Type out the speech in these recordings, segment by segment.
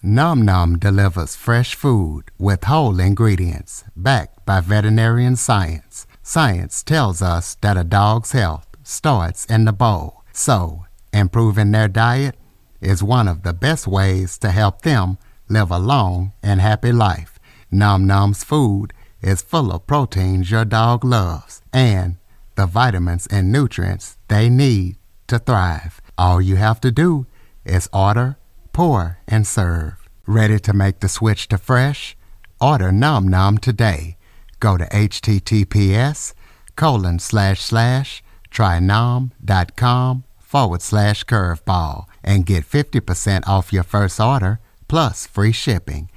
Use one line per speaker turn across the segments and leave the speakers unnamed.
Nom Nom delivers fresh food with whole ingredients backed by veterinarian science. Science tells us that a dog's health starts in the bowl, so improving their diet is one of the best ways to help them live a long and happy life. Nom Nom's food is full of proteins your dog loves and the vitamins and nutrients they need to thrive. All you have to do is order, pour, and serve. Ready to make the switch to fresh? Order Nom Nom today. Go to https://trynom.com/curveball and get 50% off your first order plus free shipping.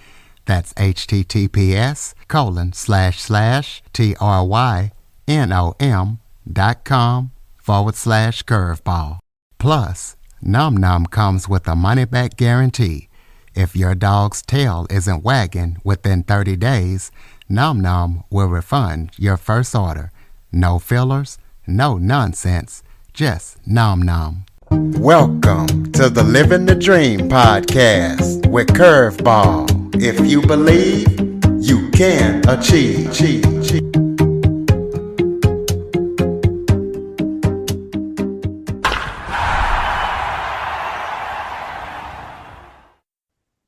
That's https://trynom.com/curveball. Plus, Nom Nom comes with a money-back guarantee. If your dog's tail isn't wagging within 30 days, Nom Nom will refund your first order. No fillers, no nonsense, just Nom Nom. Welcome to the Living the Dream podcast with Curveball. If you believe, you can achieve.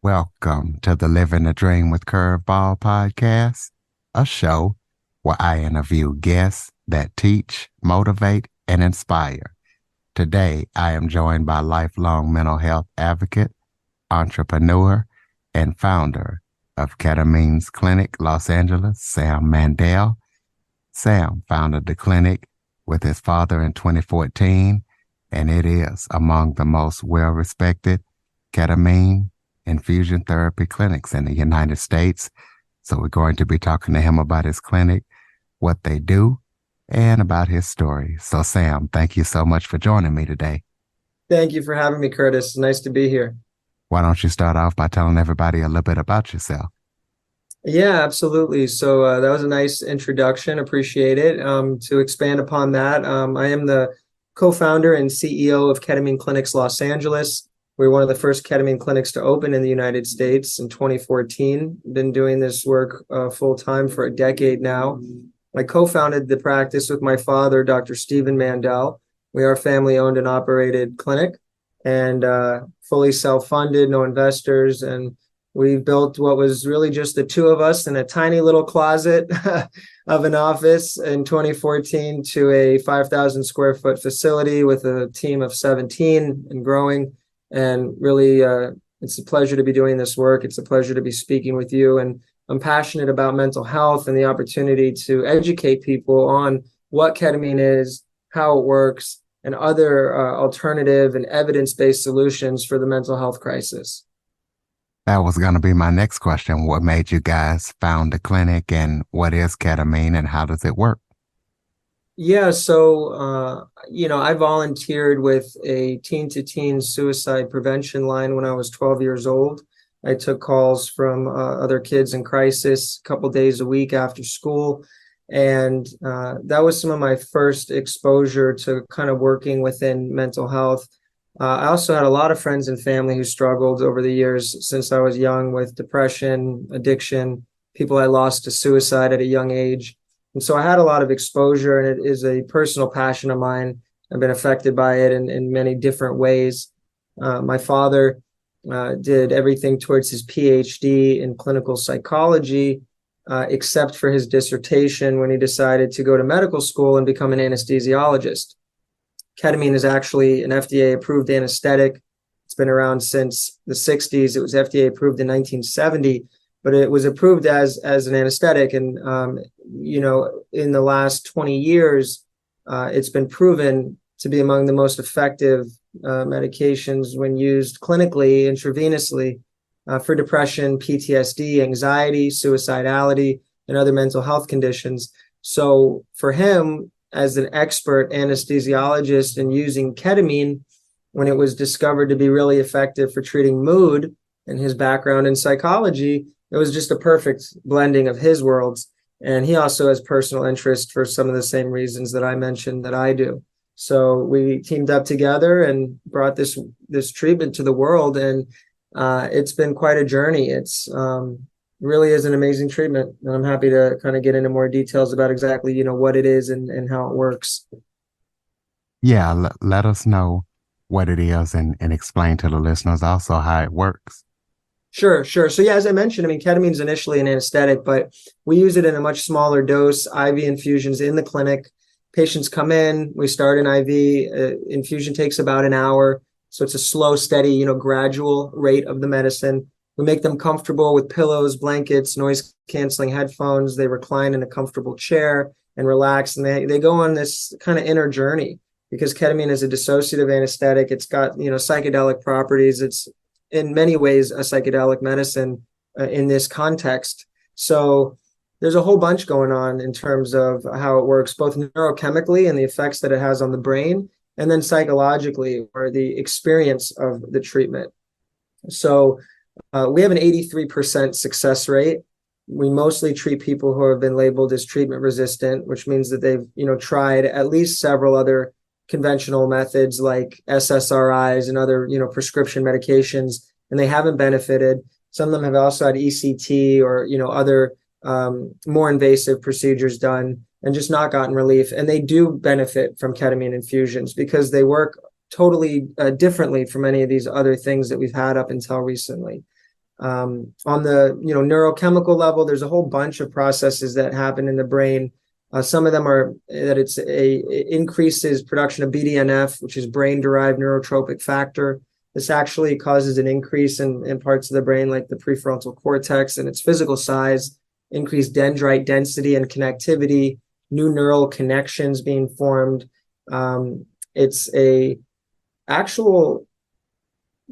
Welcome to the Living the Dream with Curveball podcast, a show where I interview guests that teach, motivate, and inspire. Today, I am joined by lifelong mental health advocate, entrepreneur, and founder of Ketamine Clinics Los Angeles, Sam Mandel. Sam founded the clinic with his father in 2014, and it is among the most well-respected ketamine infusion therapy clinics in the United States. So we're going to be talking to him about his clinic, what they do, and about his story. So Sam, thank you so much for joining me today.
Thank you for having me, Curtis. Nice to be here.
Why don't you start off by telling everybody a little bit about yourself?
Yeah, absolutely. So that was a nice introduction. Appreciate it. To expand upon that, I am the co-founder and CEO of Ketamine Clinics Los Angeles. We're one of the first ketamine clinics to open in the United States in 2014. Been doing this work full-time for a decade now. I co-founded the practice with my father, Dr. Stephen Mandel. We are a family-owned and operated clinic and fully self-funded, no investors. And we built what was really just the two of us in a tiny little closet of an office in 2014 to a 5,000 square foot facility with a team of 17 and growing. And really, it's a pleasure to be doing this work. It's a pleasure to be speaking with you. And I'm passionate about mental health and the opportunity to educate people on what ketamine is, how it works, and other alternative and evidence-based solutions for the mental health crisis.
That was going to be my next question. What made you guys found the clinic, and what is ketamine and how does it work?
Yeah, so, I volunteered with a teen-to-teen suicide prevention line when I was 12 years old. I took calls from other kids in crisis a couple days a week after school. And that was some of my first exposure to kind of working within mental health. I also had a lot of friends and family who struggled over the years since I was young with depression, addiction, people I lost to suicide at a young age. And so I had a lot of exposure, and it is a personal passion of mine. I've been affected by it in many different ways. My father did everything towards his PhD in clinical psychology, except for his dissertation when he decided to go to medical school and become an anesthesiologist. Ketamine is actually an FDA-approved anesthetic. It's been around since the 60s. It was FDA approved in 1970. But it was approved as an anesthetic. And, in the last 20 years, it's been proven to be among the most effective medications when used clinically, intravenously, for depression, PTSD, anxiety, suicidality, and other mental health conditions. So for him, as an expert anesthesiologist and using ketamine, when it was discovered to be really effective for treating mood and his background in psychology, it was just a perfect blending of his worlds. And he also has personal interest for some of the same reasons that I mentioned that I do. So we teamed up together and brought this treatment to the world. And it's been quite a journey. It's really is an amazing treatment, and I'm happy to kind of get into more details about exactly, what it is and how it works.
Yeah, let us know what it is and explain to the listeners also how it works.
Sure, sure. So yeah, as I mentioned, I mean, ketamine is initially an anesthetic, but we use it in a much smaller dose, IV infusions in the clinic. Patients come in, we start an IV, infusion takes about an hour. So it's a slow, steady, gradual rate of the medicine. We make them comfortable with pillows, blankets, noise canceling headphones. They recline in a comfortable chair and relax. And they go on this kind of inner journey because ketamine is a dissociative anesthetic. It's got, psychedelic properties. It's in many ways a psychedelic medicine in this context. So there's a whole bunch going on in terms of how it works, both neurochemically and the effects that it has on the brain, and then psychologically, or the experience of the treatment. So we have an 83% success rate. We mostly treat people who have been labeled as treatment resistant, which means that they've, tried at least several other conventional methods like SSRIs and other, prescription medications, and they haven't benefited. Some of them have also had ECT or, other more invasive procedures done and just not gotten relief. And they do benefit from ketamine infusions because they work totally differently from any of these other things that we've had up until recently. On the neurochemical level, there's a whole bunch of processes that happen in the brain. Some of them are that it increases production of BDNF, which is brain-derived neurotropic factor. This actually causes an increase in parts of the brain like the prefrontal cortex and its physical size, increased dendrite density and connectivity, new neural connections being formed. It's a actual,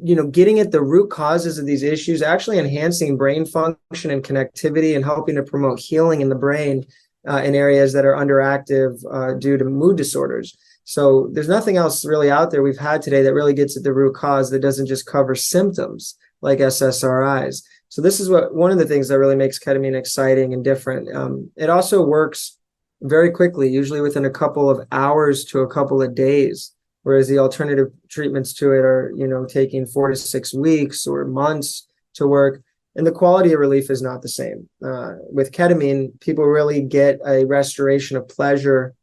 getting at the root causes of these issues, actually enhancing brain function and connectivity and helping to promote healing in the brain in areas that are underactive due to mood disorders. So there's nothing else really out there we've had today that really gets at the root cause that doesn't just cover symptoms like SSRIs. So this is one of the things that really makes ketamine exciting and different. It also works very quickly, usually within a couple of hours to a couple of days, whereas the alternative treatments to it are, taking 4 to 6 weeks or months to work. And the quality of relief is not the same. With ketamine, people really get a restoration of pleasure,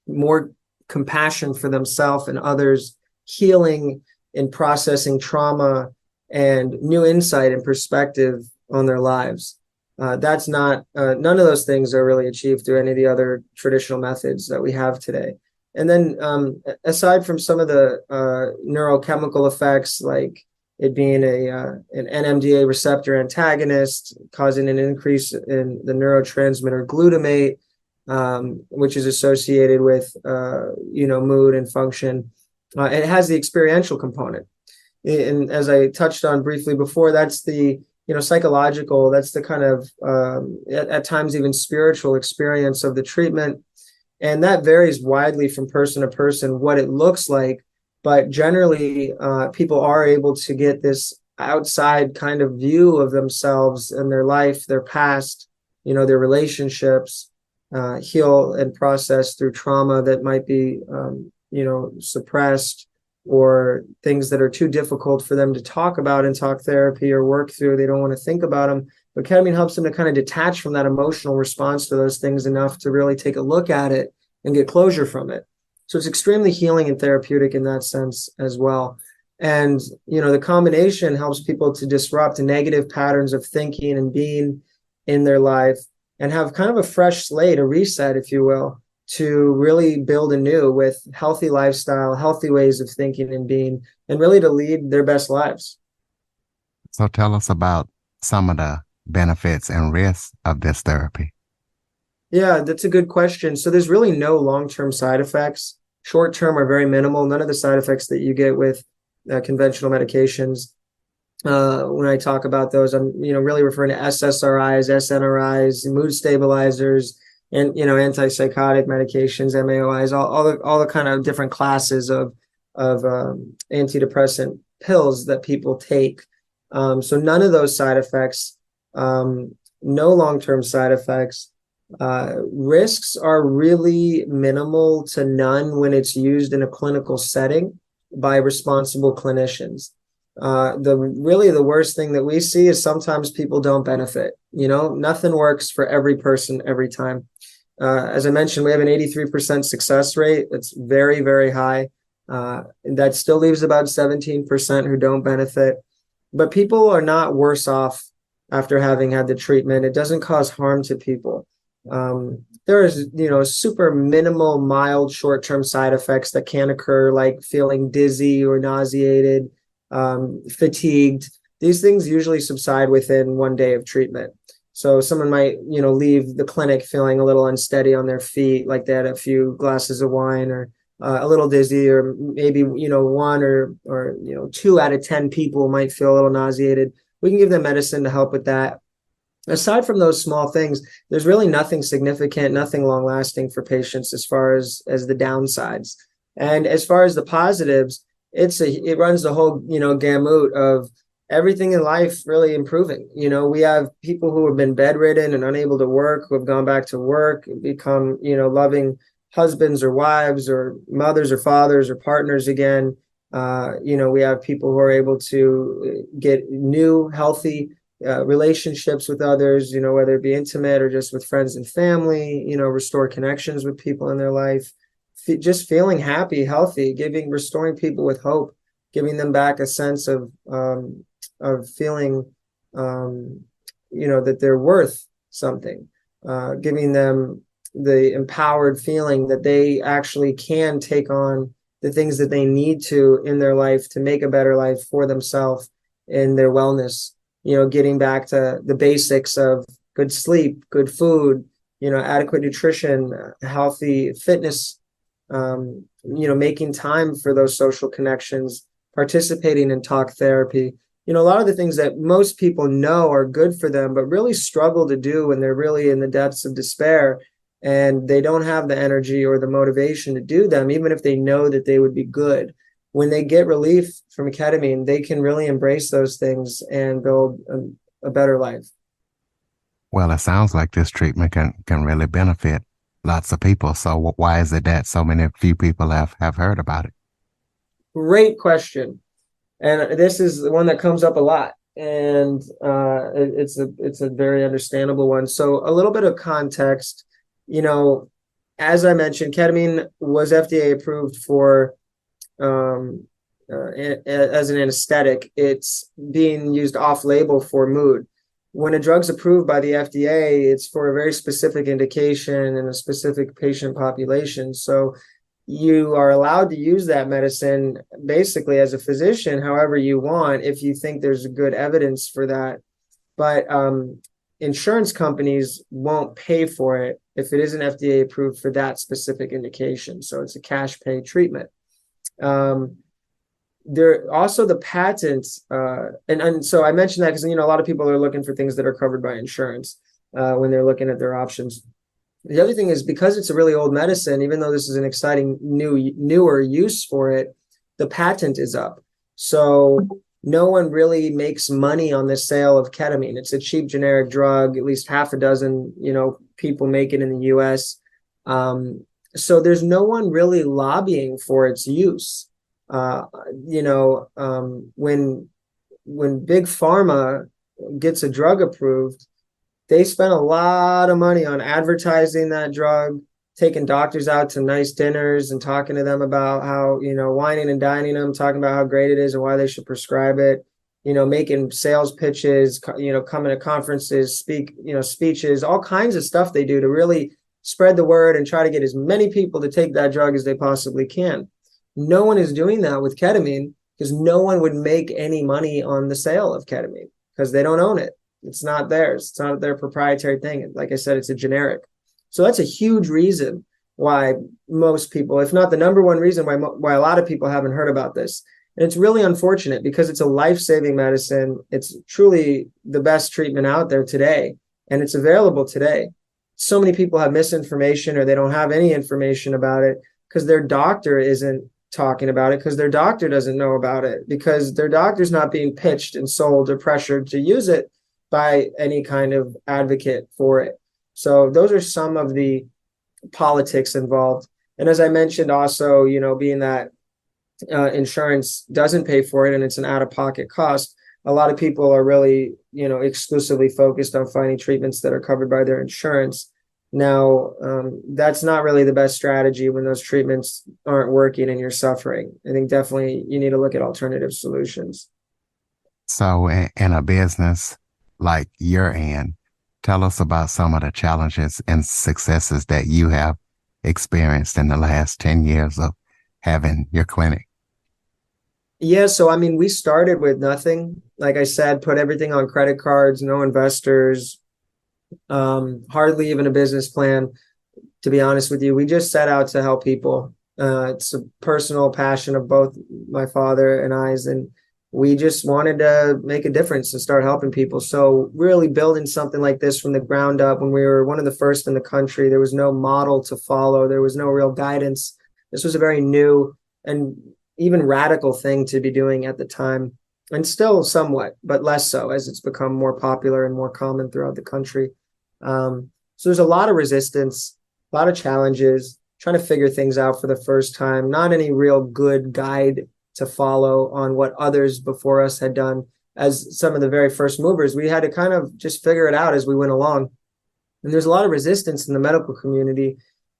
more compassion for themselves and others, healing and processing trauma, and new insight and perspective on their lives. That's not, none of those things are really achieved through any of the other traditional methods that we have today. And then aside from some of the neurochemical effects, like it being an NMDA receptor antagonist, causing an increase in the neurotransmitter glutamate, which is associated with, mood and function. It has the experiential component. And as I touched on briefly before, that's the, psychological, that's the kind of, at times even spiritual experience of the treatment. And that varies widely from person to person, what it looks like. But generally, people are able to get this outside kind of view of themselves and their life, their past, their relationships, heal and process through trauma that might be, suppressed, or things that are too difficult for them to talk about in talk therapy or work through. They don't want to think about them. But ketamine helps them to kind of detach from that emotional response to those things enough to really take a look at it and get closure from it. So it's extremely healing and therapeutic in that sense as well. And, the combination helps people to disrupt negative patterns of thinking and being in their life and have kind of a fresh slate, a reset, if you will, to really build anew with healthy lifestyle, healthy ways of thinking and being, and really to lead their best lives.
So tell us about some of the benefits and risks of this therapy.
Yeah, that's a good question. So there's really no long-term side effects. Short-term are very minimal. None of the side effects that you get with conventional medications. When I talk about those, I'm really referring to SSRIs, SNRIs, mood stabilizers, and antipsychotic medications, MAOIs, all the kind of different classes of antidepressant pills that people take. So none of those side effects, no long-term side effects. Risks are really minimal to none when it's used in a clinical setting by responsible clinicians. The worst thing that we see is sometimes people don't benefit. Nothing works for every person every time. As I mentioned, we have an 83% success rate. That's very, very high. That still leaves about 17% who don't benefit. But people are not worse off after having had the treatment. It doesn't cause harm to people. There is, super minimal, mild, short-term side effects that can occur, like feeling dizzy or nauseated, fatigued. These things usually subside within 1 day of treatment. So someone might, leave the clinic feeling a little unsteady on their feet, like they had a few glasses of wine, or a little dizzy, or maybe, one or 2 out of 10 people might feel a little nauseated. We can give them medicine to help with that. Aside from those small things, there's really nothing significant, nothing long lasting for patients as far as the downsides. And as far as the positives, it runs the whole, gamut of everything in life really improving. We have people who have been bedridden and unable to work, who have gone back to work, become, loving husbands or wives or mothers or fathers or partners again. We have people who are able to get new, healthy relationships with others, whether it be intimate or just with friends and family, restore connections with people in their life, just feeling happy, healthy, restoring people with hope, giving them back a sense of feeling, that they're worth something, giving them the empowered feeling that they actually can take on the things that they need to in their life to make a better life for themselves and their wellness. Getting back to the basics of good sleep, good food, adequate nutrition, healthy fitness, making time for those social connections, participating in talk therapy. A lot of the things that most people know are good for them, but really struggle to do when they're really in the depths of despair and they don't have the energy or the motivation to do them, even if they know that they would be good. When they get relief from ketamine, they can really embrace those things and build a better life.
Well, it sounds like this treatment can really benefit lots of people. So why is it that so many few people have heard about it?
Great question. And this is the one that comes up a lot. And it's a very understandable one. So a little bit of context, as I mentioned, ketamine was FDA approved for as an anesthetic. It's being used off-label for mood. When a drug's approved by the FDA, it's for a very specific indication and a specific patient population. So you are allowed to use that medicine basically as a physician however you want if you think there's good evidence for that. But insurance companies won't pay for it if it isn't FDA approved for that specific indication. So it's a cash pay treatment. There also the patents, and so I mentioned that because a lot of people are looking for things that are covered by insurance when they're looking at their options. The other thing is, because it's a really old medicine, even though this is an exciting newer use for it, the patent is up. So no one really makes money on the sale of ketamine. It's a cheap generic drug. At least half a dozen, people make it in the US. So there's no one really lobbying for its use. When big pharma gets a drug approved, they spend a lot of money on advertising that drug, taking doctors out to nice dinners and talking to them about how, whining and dining them, talking about how great it is and why they should prescribe it, making sales pitches, coming to conferences, speeches, all kinds of stuff they do to really spread the word and try to get as many people to take that drug as they possibly can. No one is doing that with ketamine because no one would make any money on the sale of ketamine because they don't own it. It's not theirs. It's not their proprietary thing. Like I said, it's a generic. So that's a huge reason why most people, if not the number one reason why a lot of people haven't heard about this. And it's really unfortunate because it's a life-saving medicine. It's truly the best treatment out there today, and it's available today. So many people have misinformation or they don't have any information about it because their doctor isn't talking about it, because their doctor doesn't know about it, because their doctor's not being pitched and sold or pressured to use it by any kind of advocate for it. So those are some of the politics involved. And as I mentioned also, being that insurance doesn't pay for it and it's an out-of-pocket cost, a lot of people are really, exclusively focused on finding treatments that are covered by their insurance. Now, that's not really the best strategy when those treatments aren't working and you're suffering. I think definitely you need to look at alternative solutions.
So in a business like you're in, tell us about some of the challenges and successes that you have experienced in the last 10 years of having your clinic.
Yeah, so I mean, we started with nothing. Like I said, put everything on credit cards, no investors, hardly even a business plan. To be honest with you, we just set out to help people. It's a personal passion of both my father and I's, and we just wanted to make a difference and start helping people. So really building something like this from the ground up, when we were one of the first in the country, there was no model to follow. There was no real guidance. This was a very new and even radical thing to be doing at the time, and still somewhat, but less so as it's become more popular and more common throughout the country. So there's a lot of resistance, a lot of challenges, trying to figure things out for the first time, not any real good guide to follow on what others before us had done. As some of the very first movers, we had to kind of just figure it out as we went along. And there's a lot of resistance in the medical community,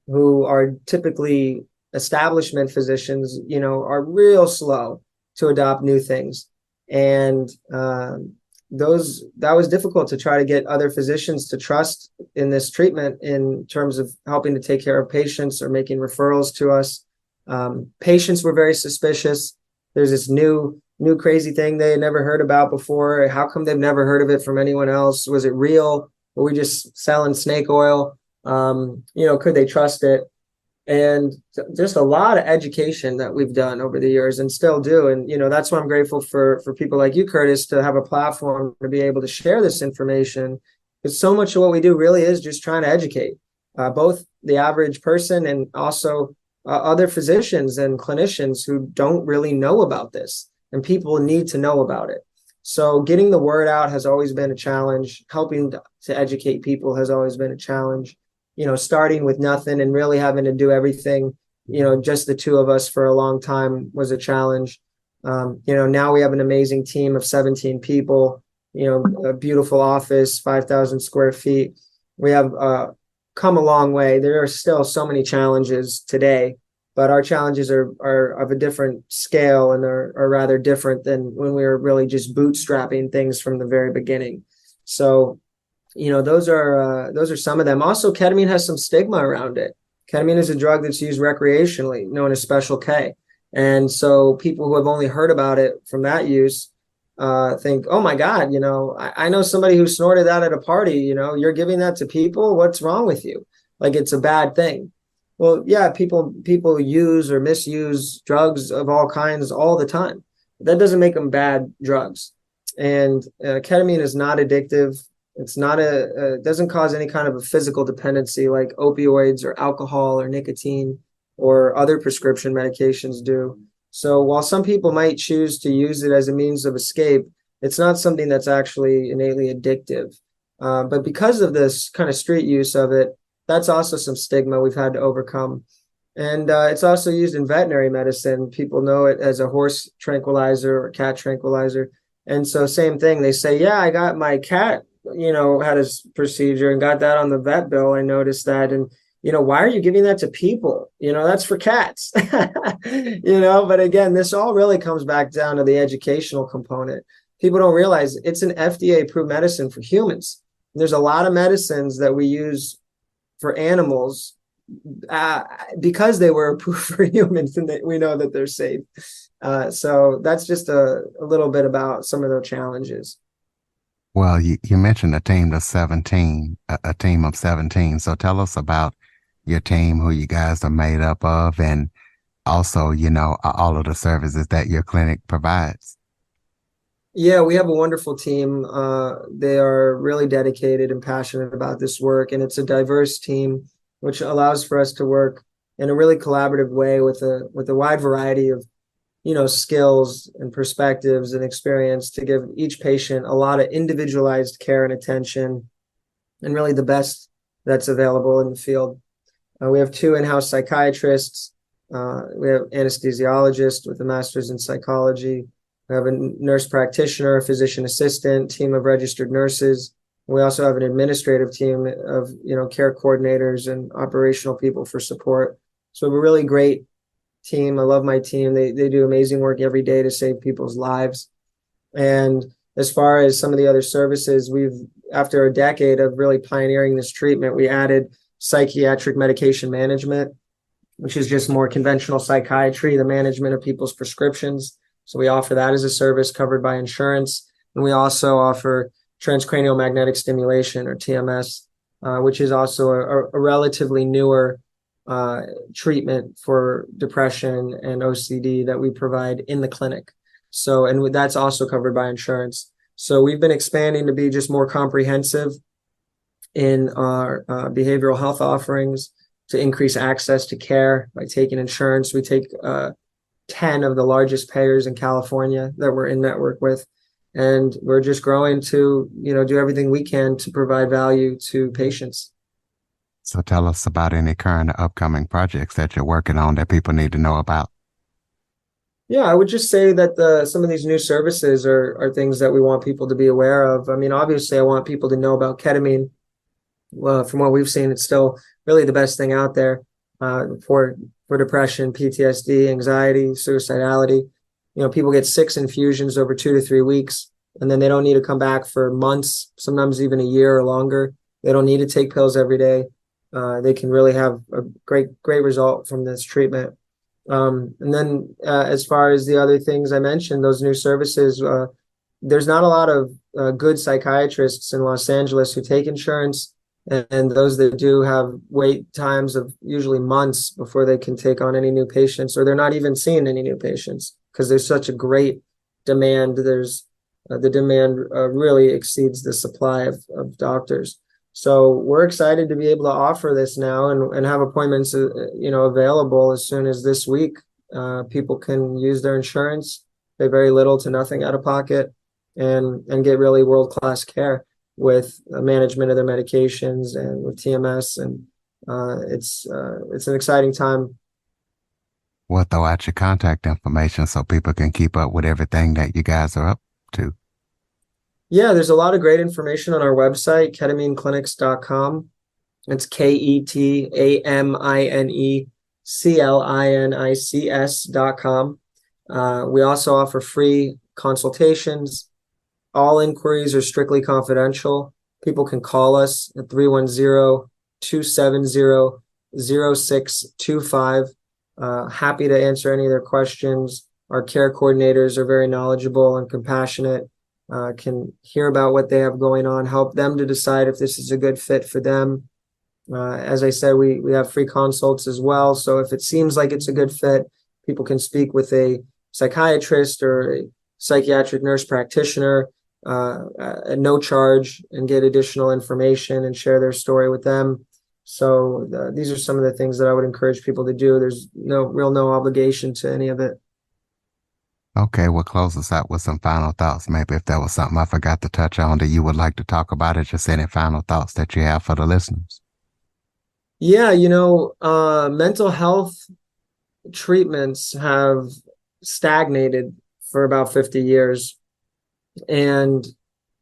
who are typically establishment physicians, are real slow to adopt new things. And that was difficult to try to get other physicians to trust in this treatment in terms of helping to take care of patients or making referrals to us. Patients were very suspicious. There's this new crazy thing they had never heard about before. How come they've never heard of it from anyone else? Was it real? Were we just selling snake oil? Could they trust it? And just a lot of education that we've done over the years and still do. And, that's why I'm grateful for people like you, Curtis, to have a platform to be able to share this information. Because so much of what we do really is just trying to educate both the average person and also other physicians and clinicians who don't really know about this. And people need to know about it. So getting the word out has always been a challenge. Helping to educate people has always been a challenge. Starting with nothing and really having to do everything, just the two of us for a long time was a challenge. Now we have an amazing team of 17 people, a beautiful office, 5,000 square feet. We have come a long way. There are still so many challenges today, but our challenges are of a different scale and are rather different than when we were really just bootstrapping things from the very beginning. So those are some of them. Also, ketamine has some stigma around it. Ketamine is a drug that's used recreationally, known as Special K. And so people who have only heard about it from that use think, oh my God, I know somebody who snorted that at a party, you're giving that to people. What's wrong with you? Like, it's a bad thing. Well, yeah, people use or misuse drugs of all kinds all the time. That doesn't make them bad drugs. And ketamine is not addictive. It's not it doesn't cause any kind of a physical dependency like opioids or alcohol or nicotine or other prescription medications do. So while some people might choose to use it as a means of escape, it's not something that's actually innately addictive. But because of this kind of street use of it, that's also some stigma we've had to overcome. And it's also used in veterinary medicine. People know it as a horse tranquilizer or cat tranquilizer. And so same thing, they say, yeah, I got my cat had his procedure and got that on the vet bill. I noticed that. And, why are you giving that to people? That's for cats, but again, this all really comes back down to the educational component. People don't realize it's an FDA approved medicine for humans. There's a lot of medicines that we use for animals because they were approved for humans and we know that they're safe. So that's just a little bit about some of the challenges.
Well, you mentioned a team of 17, a team of 17. So tell us about your team, who you guys are made up of, and also, all of the services that your clinic provides.
Yeah, we have a wonderful team. They are really dedicated and passionate about this work, and it's a diverse team, which allows for us to work in a really collaborative way with a wide variety of skills and perspectives and experience to give each patient a lot of individualized care and attention and really the best that's available in the field. We have 2 in-house psychiatrists, We have anesthesiologist with a master's in psychology. We have a nurse practitioner, a physician assistant, team of registered nurses. We also have an administrative team of, care coordinators and operational people for support. So we have a really great team. I love my team. They do amazing work every day to save people's lives. And as far as some of the other services, after a decade of really pioneering this treatment, we added psychiatric medication management, which is just more conventional psychiatry, the management of people's prescriptions. So we offer that as a service covered by insurance. And we also offer transcranial magnetic stimulation, or TMS, which is also a relatively newer treatment for depression and OCD that we provide in the clinic. So, and that's also covered by insurance. So we've been expanding to be just more comprehensive in our behavioral health offerings to increase access to care by taking insurance. We take 10 of the largest payers in California that we're in network with. And we're just growing to, do everything we can to provide value to patients.
So tell us about any current or upcoming projects that you're working on that people need to know about.
Yeah, I would just say that some of these new services are things that we want people to be aware of. I mean, obviously, I want people to know about ketamine. Well, from what we've seen, it's still really the best thing out there for depression, PTSD, anxiety, suicidality. People get 6 infusions over 2 to 3 weeks, and then they don't need to come back for months, sometimes even a year or longer. They don't need to take pills every day. They can really have a great result from this treatment. And then as far as the other things I mentioned, those new services, there's not a lot of good psychiatrists in Los Angeles who take insurance. And those that do have wait times of usually months before they can take on any new patients, or they're not even seeing any new patients because there's such a great demand. There's the demand really exceeds the supply of doctors. So we're excited to be able to offer this now and have appointments, available as soon as this week. People can use their insurance, pay very little to nothing out of pocket, and get really world-class care with management of their medications and with TMS. And it's an exciting time.
We'll throw out your contact information so people can keep up with everything that you guys are up to.
Yeah, there's a lot of great information on our website, ketamineclinics.com. It's KETAMINECLINICS.com. We also offer free consultations. All inquiries are strictly confidential. People can call us at 310-270-0625. Happy to answer any of their questions. Our care coordinators are very knowledgeable and compassionate, can hear about what they have going on, help them to decide if this is a good fit for them. As I said, we have free consults as well. So if it seems like it's a good fit, people can speak with a psychiatrist or a psychiatric nurse practitioner at no charge and get additional information and share their story with them. So these are some of the things that I would encourage people to do. There's no obligation to any of it.
Okay, we'll close us out with some final thoughts. Maybe if there was something I forgot to touch on that you would like to talk about, or just any final thoughts that you have for the listeners.
Yeah, mental health treatments have stagnated for about 50 years. And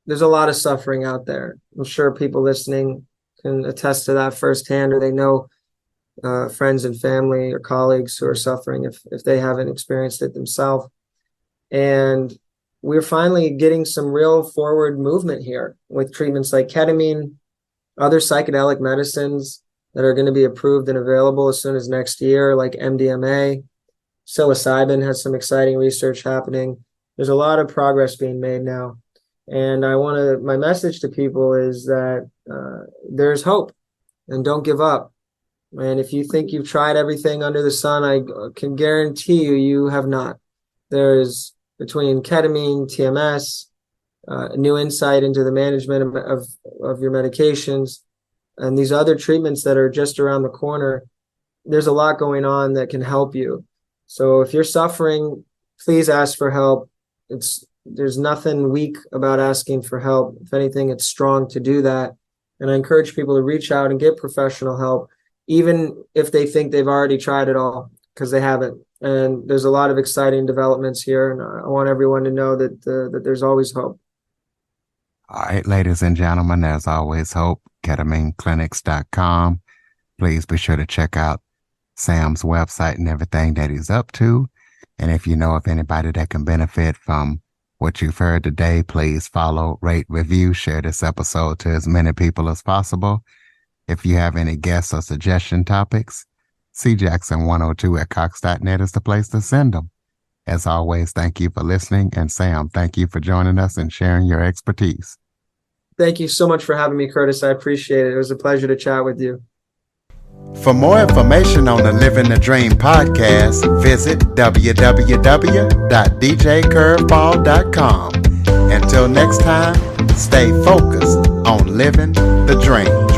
there's a lot of suffering out there. I'm sure people listening can attest to that firsthand, or they know friends and family or colleagues who are suffering if they haven't experienced it themselves. And we're finally getting some real forward movement here with treatments like ketamine, other psychedelic medicines that are going to be approved and available as soon as next year, like MDMA. Psilocybin has some exciting research happening. There's a lot of progress being made now. And my message to people is that there's hope, and don't give up. And if you think you've tried everything under the sun, I can guarantee you have not. There's, between ketamine, TMS, new insight into the management of your medications, and these other treatments that are just around the corner, there's a lot going on that can help you. So if you're suffering, please ask for help. There's nothing weak about asking for help. If anything, it's strong to do that. And I encourage people to reach out and get professional help, even if they think they've already tried it all, because they haven't. And there's a lot of exciting developments here, and I want everyone to know that there's always hope.
All right, ladies and gentlemen, there's always hope. KetamineClinics.com. Please be sure to check out Sam's website and everything that he's up to. And if you know of anybody that can benefit from what you've heard today, please follow, rate, review, share this episode to as many people as possible. If you have any guests or suggestion topics, cjackson102@cox.net is the place to send them. As always, thank you for listening. And Sam, thank you for joining us and sharing your expertise.
Thank you so much for having me, Curtis. I appreciate it. It was a pleasure to chat with you.
For more information on the Living the Dream podcast, visit www.djcurveball.com. Until next time, stay focused on living the dream.